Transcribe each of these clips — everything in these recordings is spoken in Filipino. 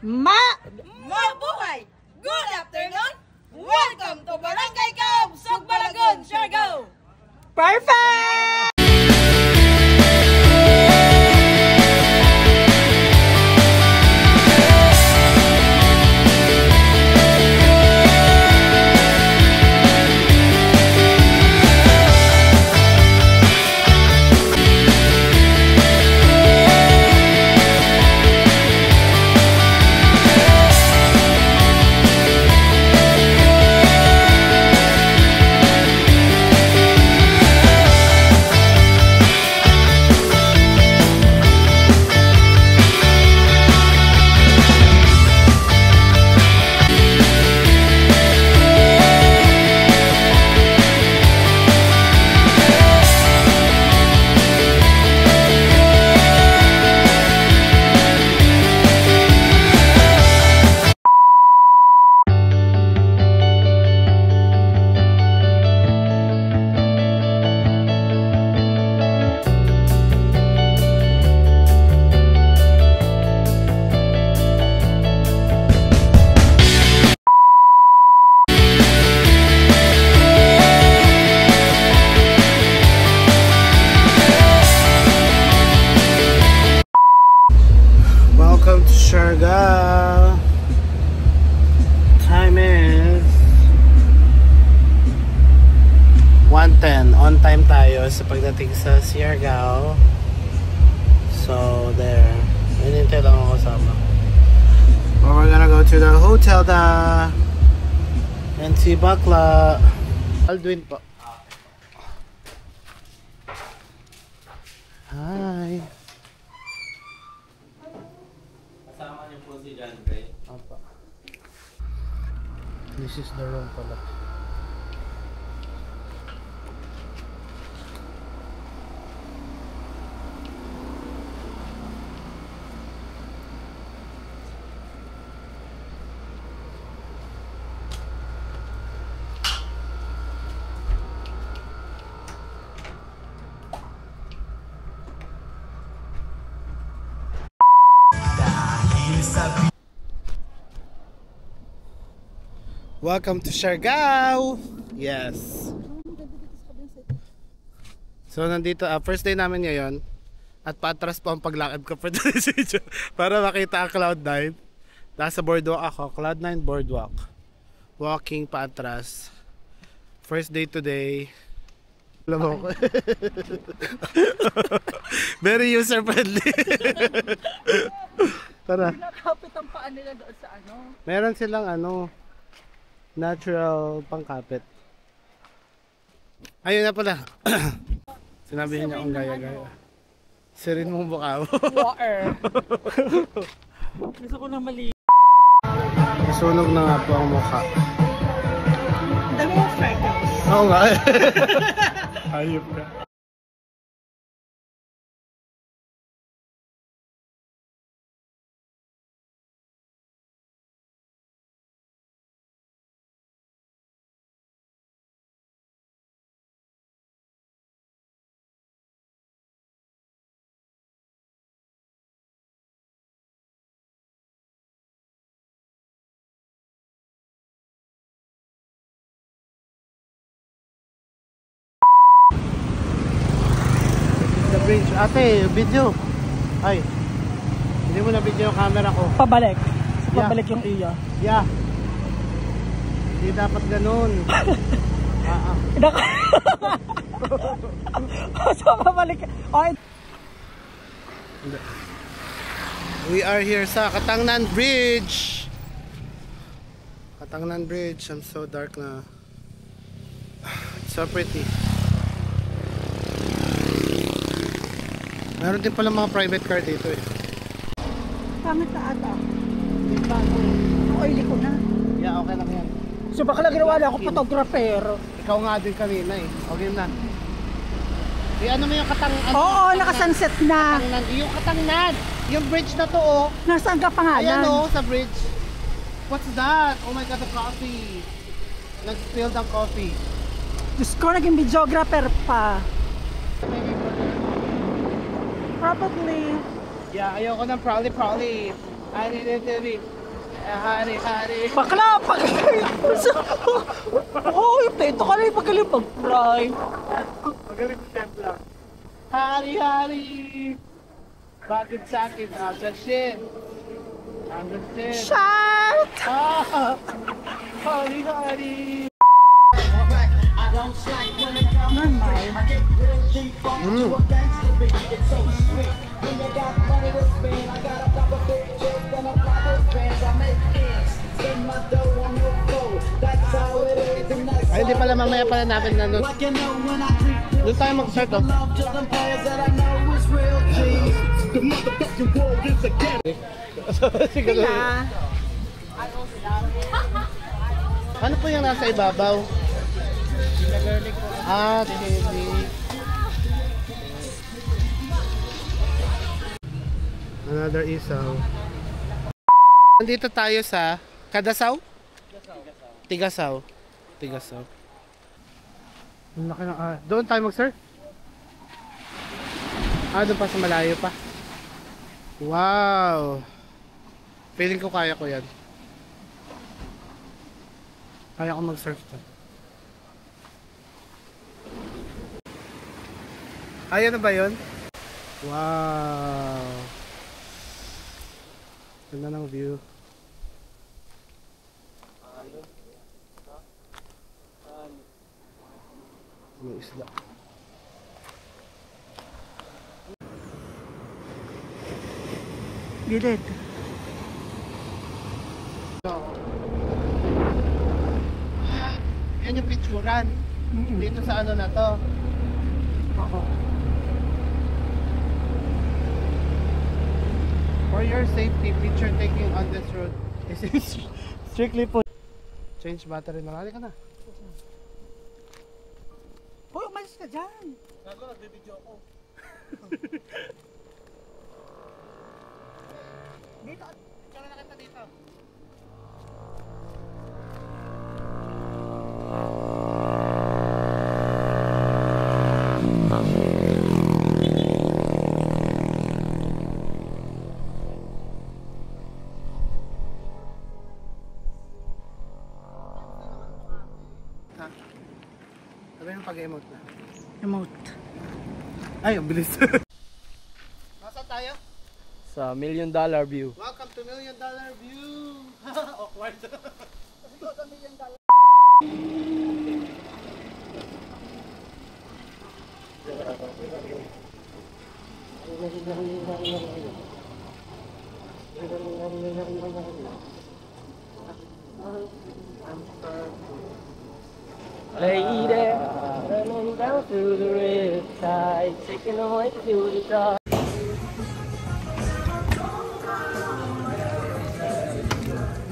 Mabuhay! Good afternoon! Welcome to Barangay Kaom, Sugbalagon, Siargao! Perfect! Welcome to Siargao. Time is 1:10. On time tayo sa pagdating sa Siargao. So there. Hinintay lang ako kasama. We're gonna go to the hotel and see Bakla. Aldwin po. Hi. Kasama niyo po si John Gray. Apa. This is the room pala. Welcome to Siargao! Yes! So nandito, first day namin ngayon. At paatras po ang paglakad ko for this video para makita ang Cloud9. Nasa boardwalk ako, Cloud9 boardwalk. Walking paatras. First day today. Alam mo ko. Very user friendly. Tara. Nakapit ang paan nila doon sa ano? Meron silang natural pangkapit. Ayun na pala. Sinabi niya akong gaya-gaya. Sirin mong mukha mo. Water. Gusto ko na mali. Sunog na nga po ang mukha. Dami yung freckles. Oo nga. Hayop ka. Bridge. Ate, video. Ay. Hindi mo na video yung camera ko. Pabalik. Yeah. Pabalik yung iya. Yeah. Hindi dapat ganun. So pabalik. Okay. We are here sa Katangnan Bridge. Katangnan Bridge. I'm so dark na. It's so pretty. Meron din pala mga private car dito eh. Pangit na ata. Hindi bago. Oily ko na. Yeah, okay lang yan. So baka lang ginawa na ako photographer. Ikaw nga din kanina eh. Okay na. Ano mo yung Oo, nakasunset na. Katangnan. Yung Katangnan. Yung bridge na to oh. Nasaan ka pangalan? Ayan oh, sa bridge. What's that? Oh my God, the coffee. Nag-spilled ang coffee. Diyos ko, naging videographer pa. Probably Yeah, ayoko ng prowly. Hari. Bakla! Oh, ito ka na yung magaling mag-fly. Magaling sa templa. Hari. Bakit sa akin? Shit. Shout! Hari. Ay, hindi pala mamaya pala namin na doon tayo mag-start, oh. Kaya, ano po yung nasa ibabaw? Chili. Another isaw. Nandito tayo sa Kadasaw? Tigasaw. Ang laki ng, doon tayo mag-surf? Doon pa sa malayo pa. Wow! Feeling ko kaya ko yan. Kaya ko mag-surf to. Ayan na ba yun? Wow! Ganda ng view. May isla. gilid. Yan yung picturean. Dito sa ano na to. Oo. For your safety, picture taking on this road is strictly po. Change battery na. Halika na. Hoy, umalis ka dyan. Gago, nagbibideo ako. Dito. Picture na kita dito. Sabi mo pag-emote na. Emote. Ay, ang bilis. Nasaan tayo? Sa $1 million view. Welcome to $1 Million View! Awkward. Lady, running down through the riptide, taking away to the top.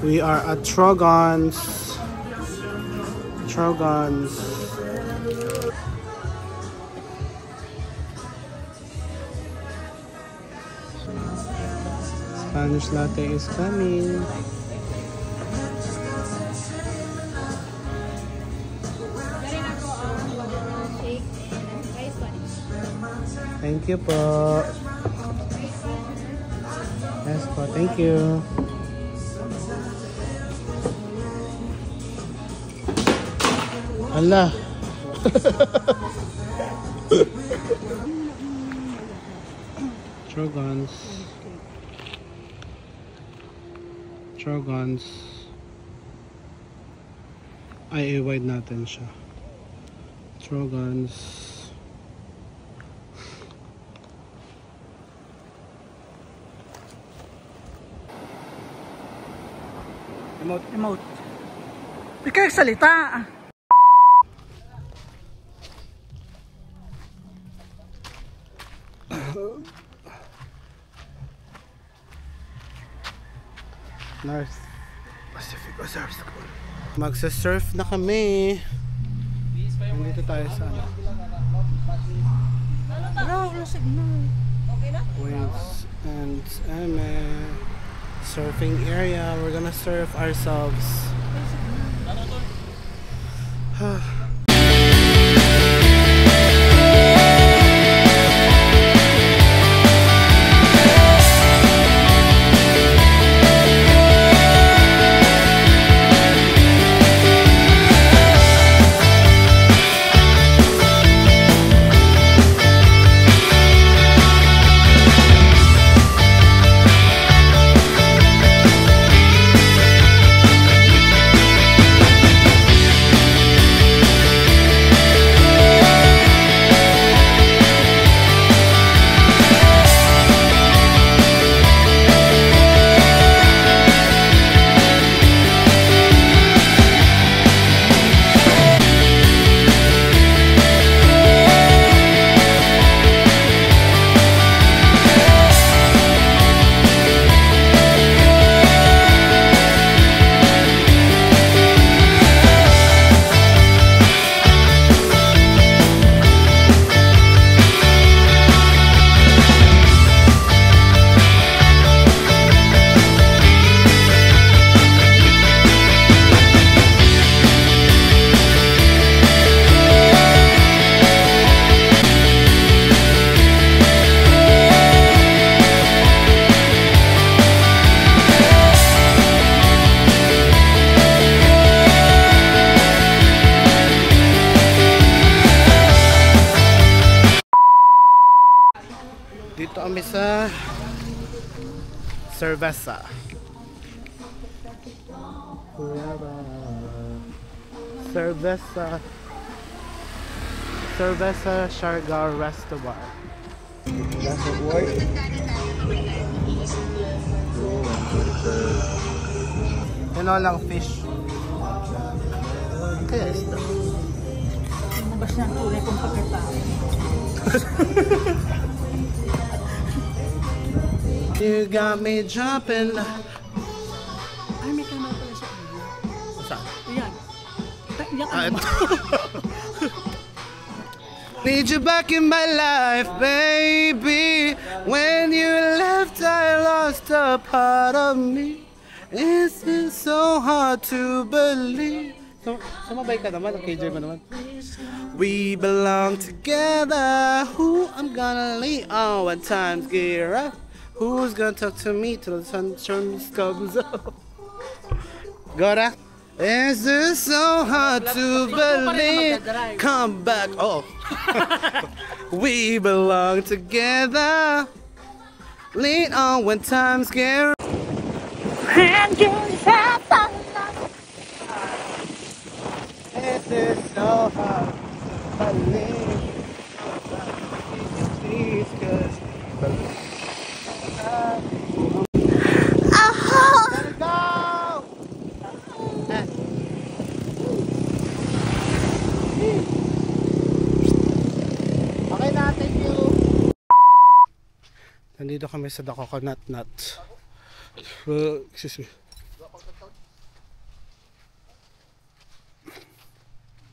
We are at Trogons. Spanish latte is coming. Thank you po. Yes po, thank you. Allah. Trogons. Ay, i-wide natin siya. Trogons. Emote. Ikaw yung salita. North Pacific Reserve School. Magsa-surf na kami. Nandito tayo sa ano? Wala signal. Okay na? Waves and surfing area. We're gonna surf ourselves. Cerveza. Cerveza. Cerveza Siargao Resto Bar. Doesn't work. Ano lang fish. Kaya isda. Lumabas na ang kulay kong pakita. You got me jumping. Ay, may camera pala sa iyo. Saan? Ayan. Yan ano. Need you back in my life, baby. When you left, I lost a part of me. It's been so hard to believe. Sumabay ka naman, KJ mo naman. We belong together. Who I'm gonna lean on when times get rough? Who's gonna talk to me till the sun comes up? Gora? Is this so hard to believe? Come back. Oh. We belong together. Lean on when times get rough. And you have Is this so hard to believe? Please, 'cause let's go! Okay na, thank you. Nandito kami sa The Coconut Nut. Excuse me.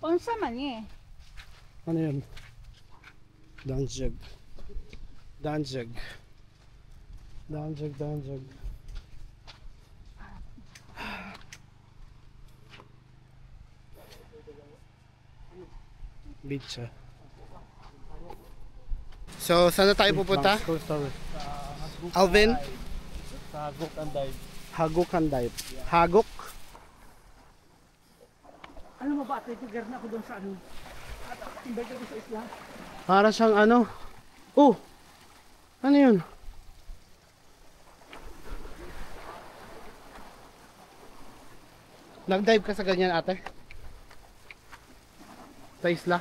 Unsa man eh. Ano yun? Danjag. Danjag. Danjag, danjag. Beach. So, saan na tayo pupunta? Alvin? Hagok and dive. Hagok and dive. Hagok? Ano mo ba? Titigar na ako doon sa ano. Timbay ko sa isla. Para siyang ano? Oh! Ano yun? Nag-dive ka sa ganyan, ate? Sa isla?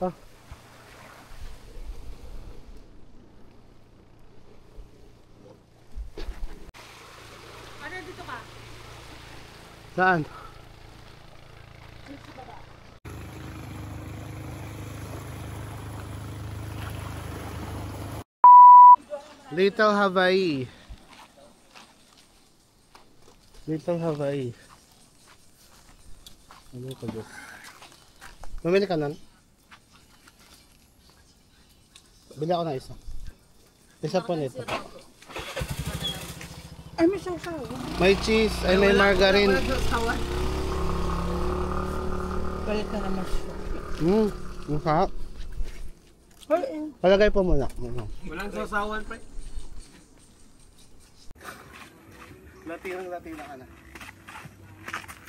Ah. Ano dito ka? Saan? Little Hawaii. Little Hawaii. Ano ka ba? Mamili ka nun? Bili ako ng isa. Isa po nito. Ay, may sausaw. May cheese, ay may margarine. Palit na naman siya. Masarap. Ay, Palagay po muna. Walang sasawan, pre. Latinang-latina ka na.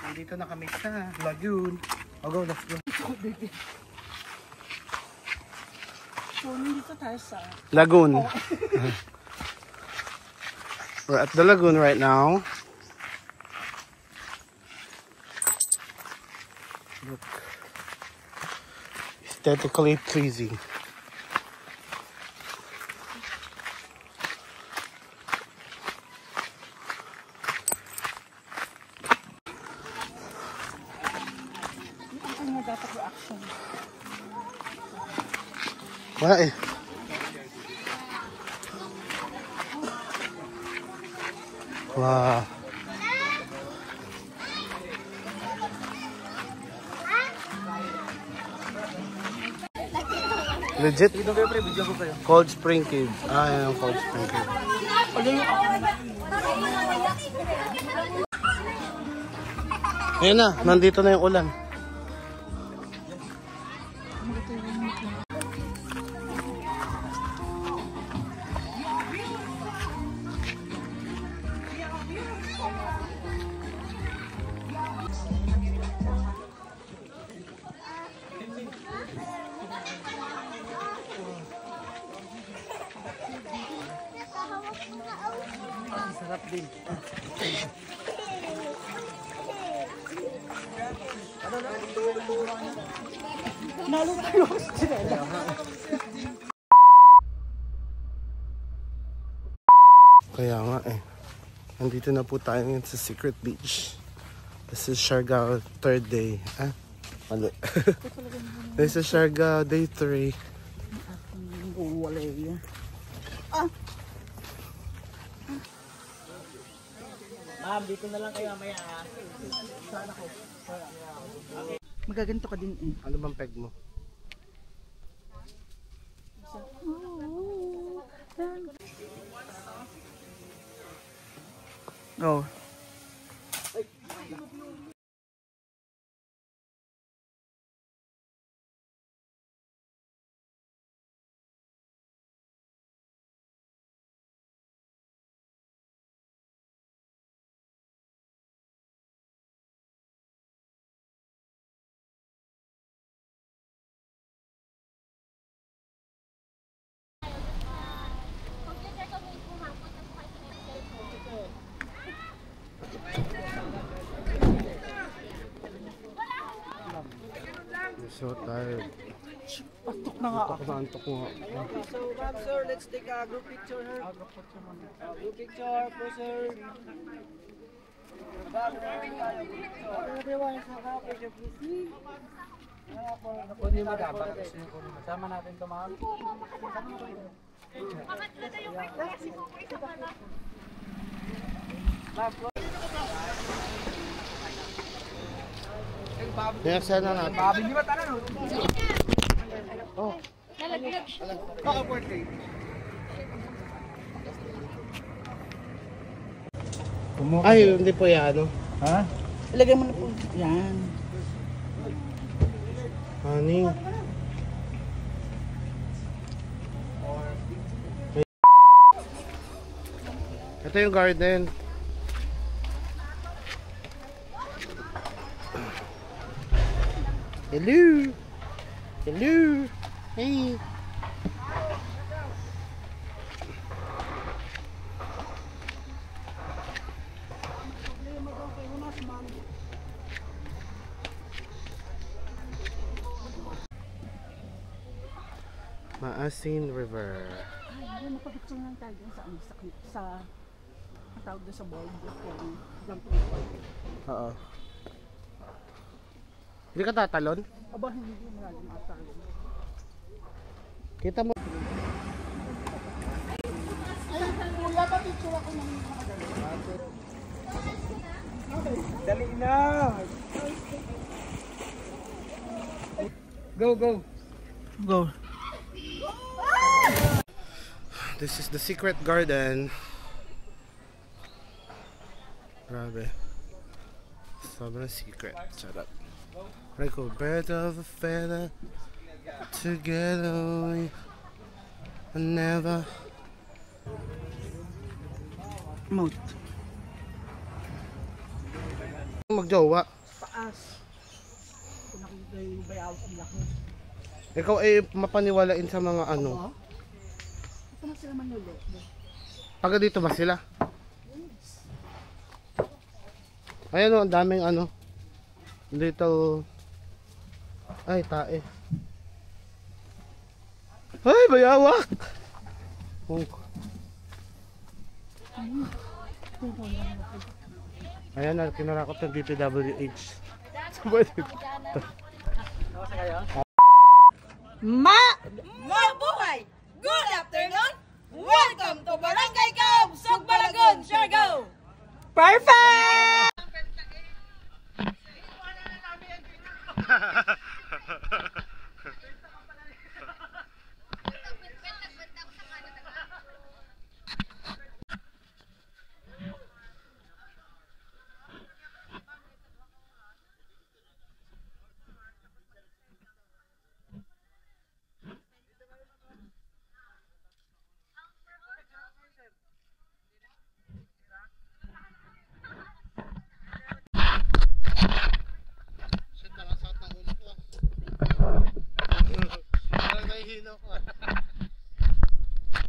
Nandito na kami sa lagoon. Oh, go, let's go. so nandito tayo sa... Lagoon. We're at the lagoon right now. Look. Aesthetically pleasing. Ano nga dapat reaction? Wala eh. Wow. Legit? Cold Spring Caves. Ah, yan ang Cold Spring Caves. Ayan na, nandito na yung ulan. Nalo tayo sa sinela. Kaya nga eh. Nandito na po tayo ngayon sa Secret Beach. This is Siargao 3rd day. Ah, mali. This is Siargao day 3. Ma'am, dito na lang kayo mamaya. Sana ko. Magaganto ka din eh. Ano bang peg mo? Oh. So tired. Pastok na nga ako. Antok nga. So, ma'am, sir, let's take a group picture here. Group picture, po, sir. Everyone is a picture, please. Kung di magabang, sama natin ito, ma'am. Next na natin. Hindi ba tanan? Oh. Ay, hindi po yan. Ano? Ha? Ilagay mo na po. Yan. Honey. Ito yung garden. Hello. Hello. Hey. Maasin River. Ay, napagitso lang tayo dun sa ang tawag doon sa board. Jumping board. Oo. Hindi ka tatalon? Aba, hindi mo malalim matalon. Kita mo. Kuya, pa-picture ako ng Dali na! Go, go! Go. This is the secret garden. Grabe. Sobrang secret. Shut up. Like a bird of a feather together we never. Moat. Magjowa. Taas. Kung nakikita yung bayaw ang laki. Ikaw ay mapaniwalain sa mga ano. Ito na sila manuli. Taga dito ba sila? Ayan o, ang daming ano. Little. Ay, tae. Ay, bayawak! Oh. Ayan na, kinarakot ng DPWH. Mabuhay! Good afternoon! Welcome to Barangay Kaob, Sugbalagon, Siargao! Perfect!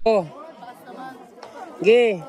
Oh. Ge.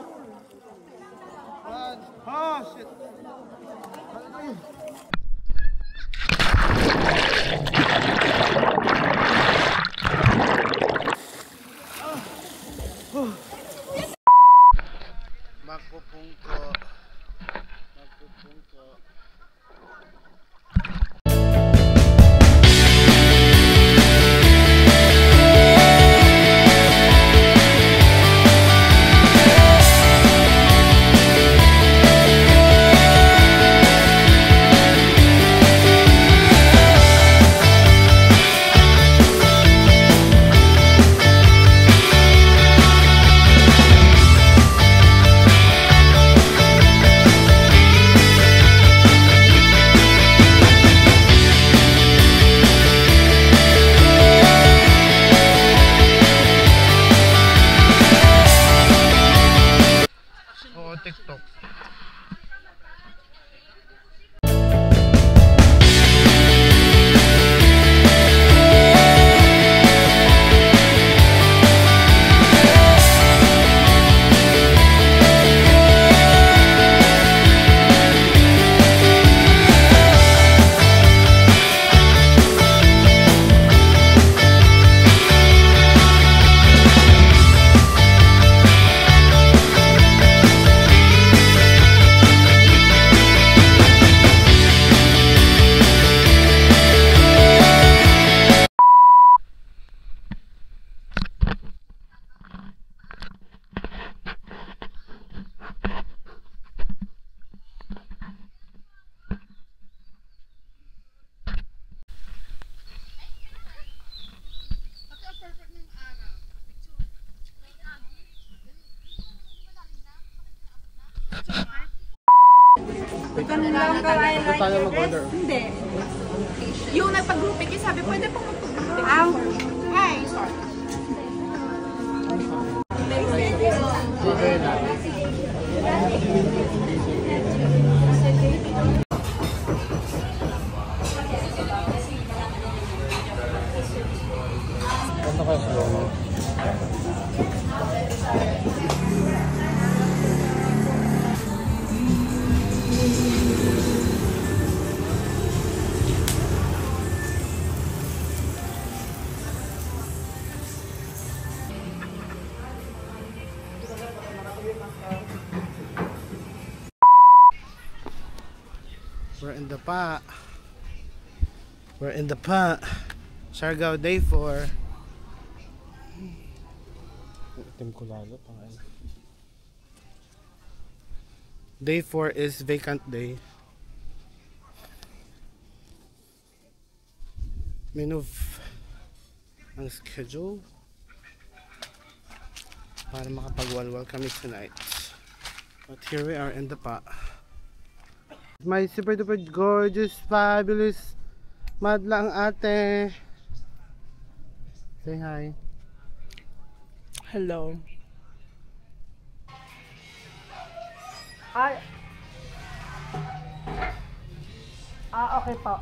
Oo, TikTok. Tayo mag-order. Hindi. Yung nagpag-grouping kayo, sabi, pwede pong magpag-grouping. Hi! Sorry. Order na. Ano kayo slow? We're in the pa. We're in the pa. Siargao day 4. Itim ko lalo. Day 4 is vacant day. Minove ang schedule para makapagwalwal kami tonight. But here we are in the pa. My super duper gorgeous, fabulous madlang ate. Say hi. Hello. Ay. Okay po.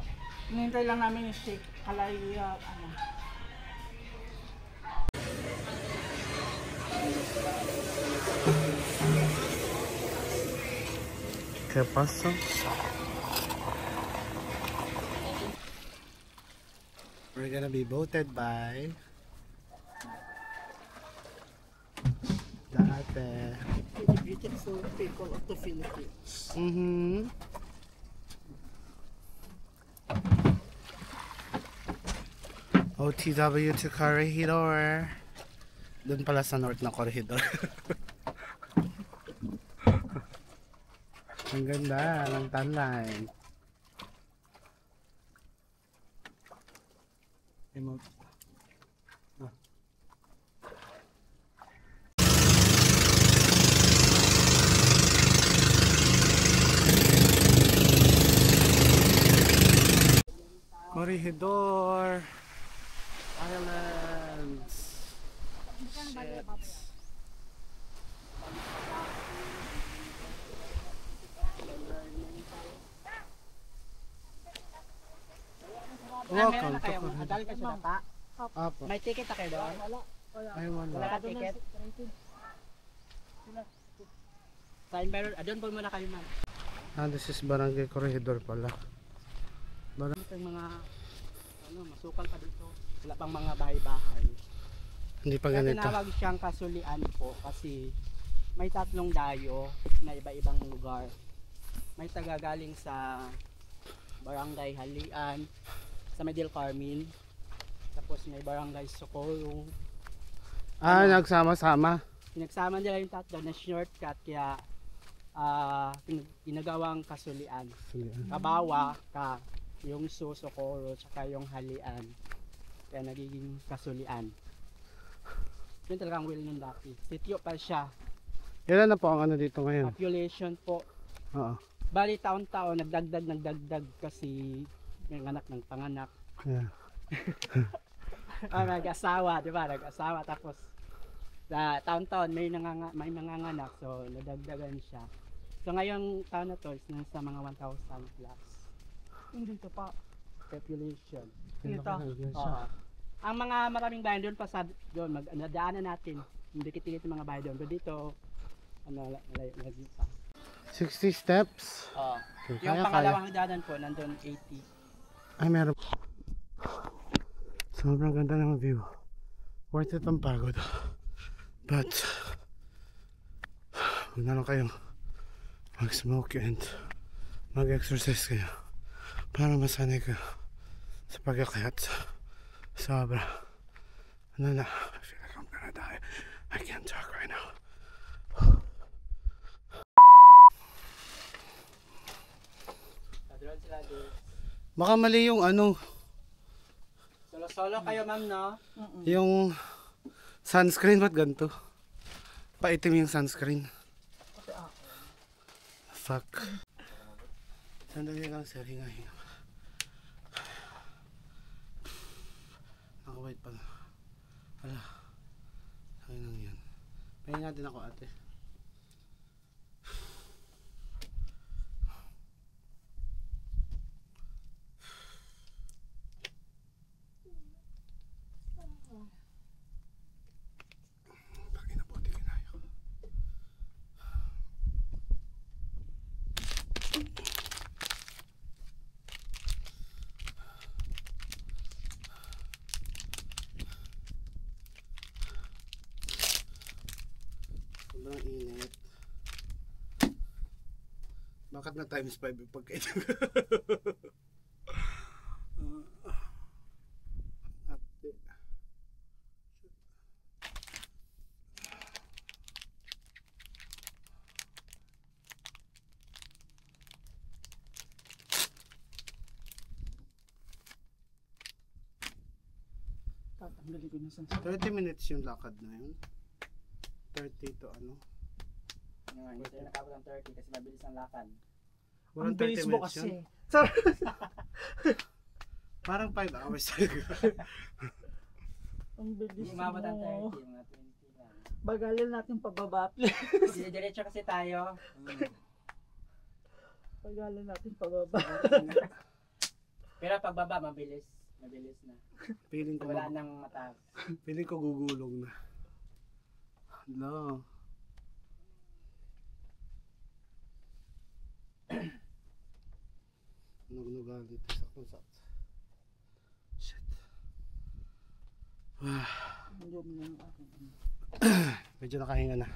Hinintay lang namin yung steak. Kalay, ano. ¿Qué pasó? We're gonna be voted by the ate. The beautiful people of the Philippines. OTW to Corregidor. Doon pala sa north na Corregidor. Ang ganda ng tanline. Emote. Corregidor Islands. Shit. Welcome to Corregidor. Galing ka sa Dapa? Apo. May ticket na kayo doon? Ay, wala. Wala ka ticket? Sign meron. Doon po muna kayo, ma'am. This is Barangay Corregidor pala. Ito yung mga masukal pa dito. Wala pang mga bahay-bahay. Hindi pa Kaya ganito. tinawag siyang kasulian po kasi may tatlong dayo na iba-ibang lugar. may taga galing sa Barangay Halian, sa Medel Carmen. Tapos may Barangay Socorro. Nagsama-sama. Pinagsama nila yung tatlo na shortcut kaya ginagawang kasulian. Kabawa ka, yung Socorro, tsaka yung Halian. Kaya nagiging kasulian. Yun talagang will nun dati. Sityo pa siya. Ilan na po ang ano dito ngayon? Population po. Oo. Bali taon-taon nagdagdag kasi may anak ng panganak. Yeah. Nag-asawa, di ba? Nag-asawa tapos sa taon-taon may nanganganak so nadagdagan siya. So ngayong taon na to is nasa mga 1,000 plus Dito pa. population. Dito. Oo. Ang mga maraming bayan doon pa sa doon nadaanan natin. Hindi kitikit yung mga bayan doon. Pero dito malayo pa. 60 steps. Oo. Okay, Yung kaya. pangalawang daanan po nandun 80. Ay, meron. Sobrang ganda ng view. Worth it ang pagod. But, huwag na lang kayong mag-smoke and mag-exercise kayo para masanay kayo sa pagkakayat. Sobra. Ano na? I feel like I'm gonna die. I can't talk right now. Kadron sila doon. Baka mali yung ano, Solo-solo kayo ma'am no? yung sunscreen. Ba't ganito? Paitim yung sunscreen. Fuck. Sandali lang sir, hinga-hinga. Nakawait pala. Hala. Sakin lang yan. Pahinga din ako ate. Bakit na buti kinaya ko. Sobrang init. Bakit na times 5 yung pagkaitin? Ate. Tatanggalin ko na sa 30 minutes yung lakad na yun. 30 to ano? Ngayon, hindi nakabot ng 30 kasi mabilis ang lakad. Walang Ang bilis 30 mo minutes kasi. yun. Parang 5 hours. Ang bilis Hindi umabot ang mo. 30, mga 20 lang. Bagalin natin pababa, please. Diretso kasi tayo. Bagalin natin pababa. Pero pagbaba, mabilis. Mabilis na. Feeling ko, Wala nang mataas. feeling ko gugulong na. Hello. Nugnugan dito sa kusat. Shit. Hindi mo lang ako. Medyo nakahinga na.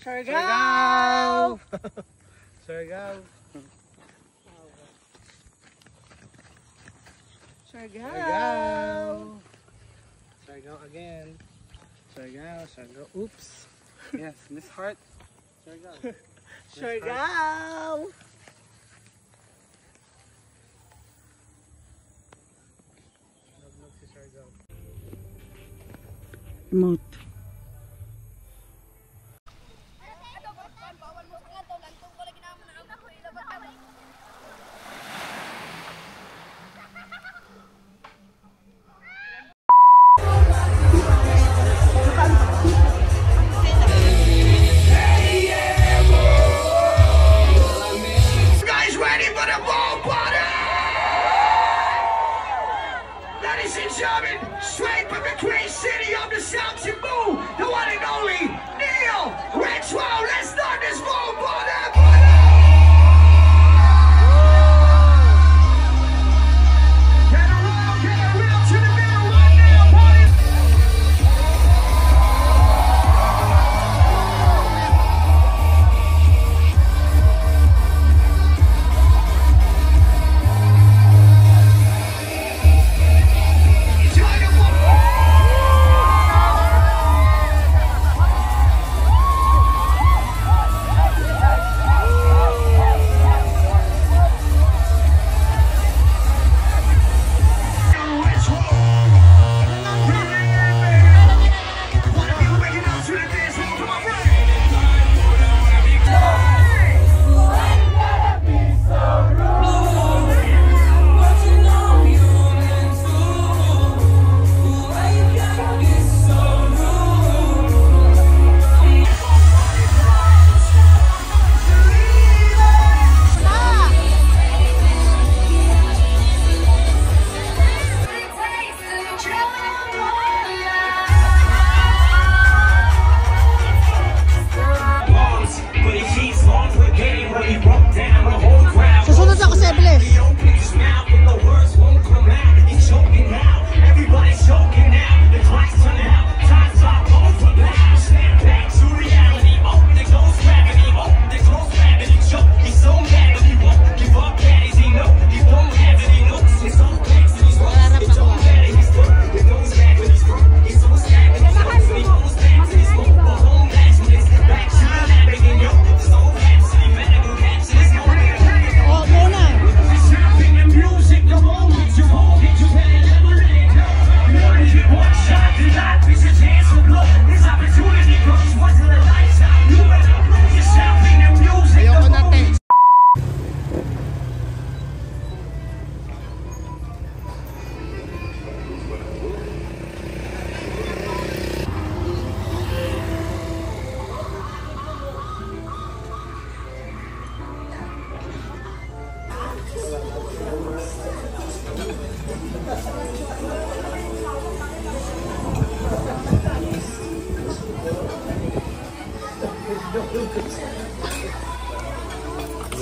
Siargao! Siargao! Siargao! Siargao again. Siargao, Siargao. Oops. Yes, Miss Heart. Siargao. Siargao! Nagnog si Siargao. Remote. Straight from the great city of the South Cebu, the one and only Neil Redwell. Let's start this move, brother. Get around to the middle right now, buddy. Susunod ako sa Ebles.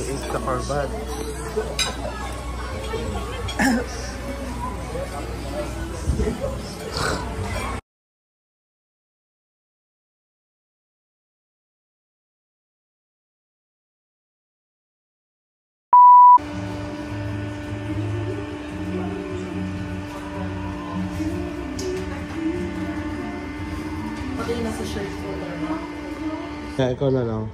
It's the Harvard. Pati nasa shirt ko. Kaya ikaw na lang.